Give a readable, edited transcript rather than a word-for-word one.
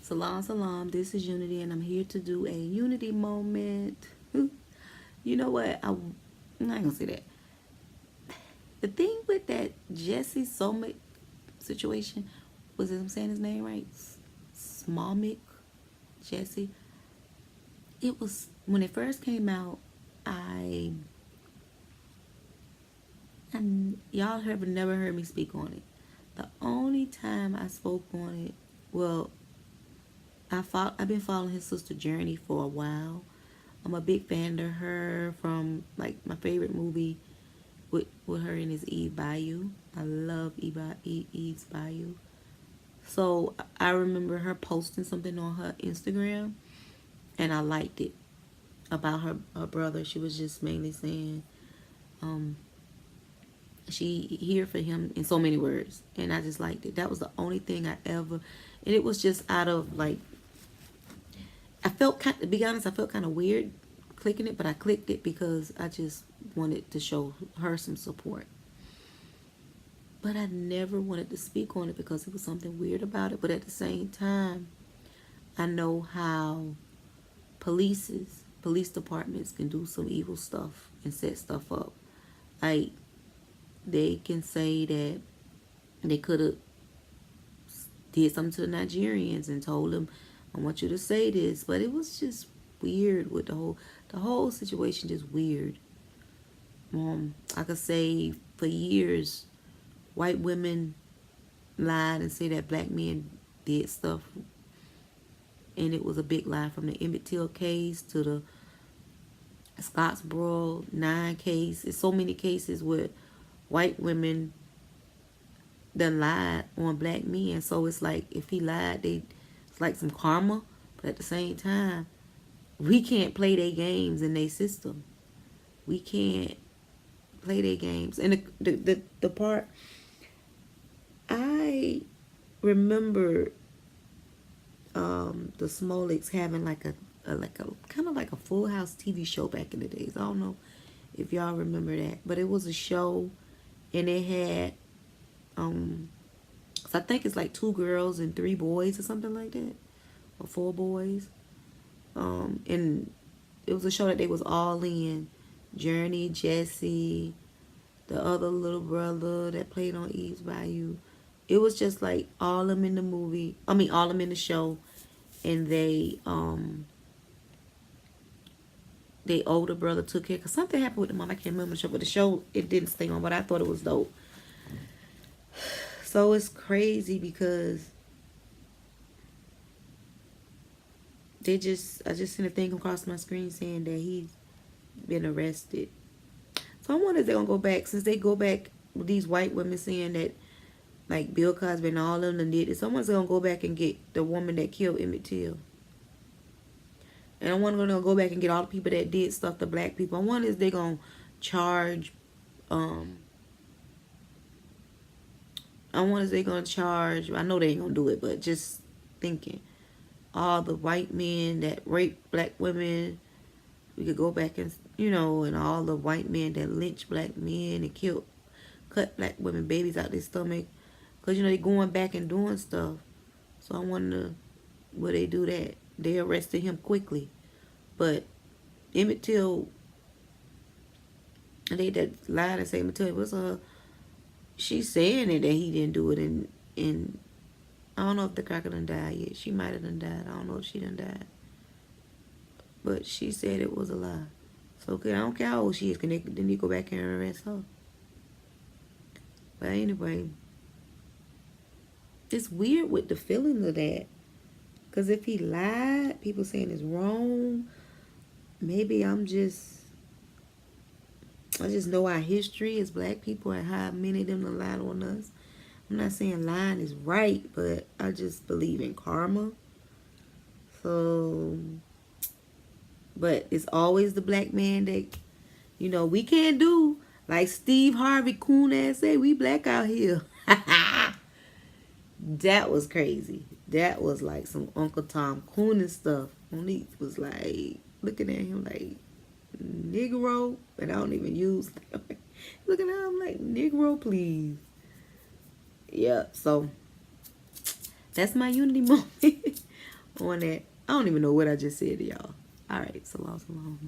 Salam, salam. This is Unity, and I'm here to do a Unity moment. You know what? I'm not gonna say that. The thing with that Jussie Smollett situation was, I'm saying his name right? Smollett, Jussie. It was when it first came out. And y'all have never heard me speak on it. The only time I spoke on it, well, I've been following his sister Journey for a while. I'm a big fan of her from like my favorite movie with her in is Eve Bayou. I love Eve's Bayou. So I remember her posting something on her Instagram, and I liked it about her brother. She was just mainly saying, she here for him in so many words, and I just liked it. That was the only thing I ever, and it was just out of like, I felt kind, to be honest, I felt kind of weird clicking it, but I clicked it because I just wanted to show her some support. But I never wanted to speak on it because it was something weird about it. But at the same time, I know how police departments can do some evil stuff and set stuff up. Like, they can say that they could have did something to the Nigerians and told them, I want you to say this. But it was just weird with the whole situation, just weird. I could say for years, white women lied and said that black men did stuff. And it was a big lie, from the Emmett Till case to the Scottsboro 9 case. There's so many cases where white women done lied on black men. So it's like, if he lied, it's like some karma. But at the same time, we can't play their games in their system. We can't play their games. And the part, I remember the Smolletts having like a kind of like a Full House TV show back in the days. I don't know if y'all remember that, but it was a show, and it had so I think it's like 2 girls and 3 boys or something like that, or 4 boys. And it was a show that they was all in. Journey, Jussie, the other little brother that played on Eve's Bayou. It was just like all of them in the movie. I mean, all of them in the show. And they older brother took care. Because something happened with the mom. I can't remember the show. But the show, it didn't stay on. But I thought it was dope. So it's crazy because I just seen a thing across my screen saying that he's been arrested. So I wonder if they're gonna go back, since they go back with these white women saying that like Bill Cosby and all of them did it. Someone's gonna go back and get the woman that killed Emmett Till. And I wonder if they're gonna go back and get all the people that did stuff to black people. I wonder if they're gonna charge I wonder if they're gonna charge, I know they ain't gonna do it, but just thinking, all the white men that raped black women, we could go back and, and all the white men that lynched black men and cut black women babies out their stomach. Because, they going back and doing stuff. So I wonder, will they do that? They arrested him quickly. But Emmett Till, they that lied and said Emmett Till was she's saying it that he didn't do it. And I don't know if the cracker done died yet. She might have done died. I don't know if she done died. But she said it was a lie. So I don't care how old she is. Then you go back and arrest her. But anyway, it's weird with the feelings of that. Because if he lied, people saying it's wrong. Maybe I just know our history as black people and how many of them have lied on us. I'm not saying lying is right, but I just believe in karma. So, but it's always the black man that, we can't do. Like Steve Harvey, coon ass say, we black out here. That was crazy. That was like some Uncle Tom cooning stuff. Monique was like, looking at him like, Negro. And I don't even use looking at him like, Negro, please. Yeah, so that's my unity moment. on that. I don't even know what I just said to y'all. All right, so long, so long.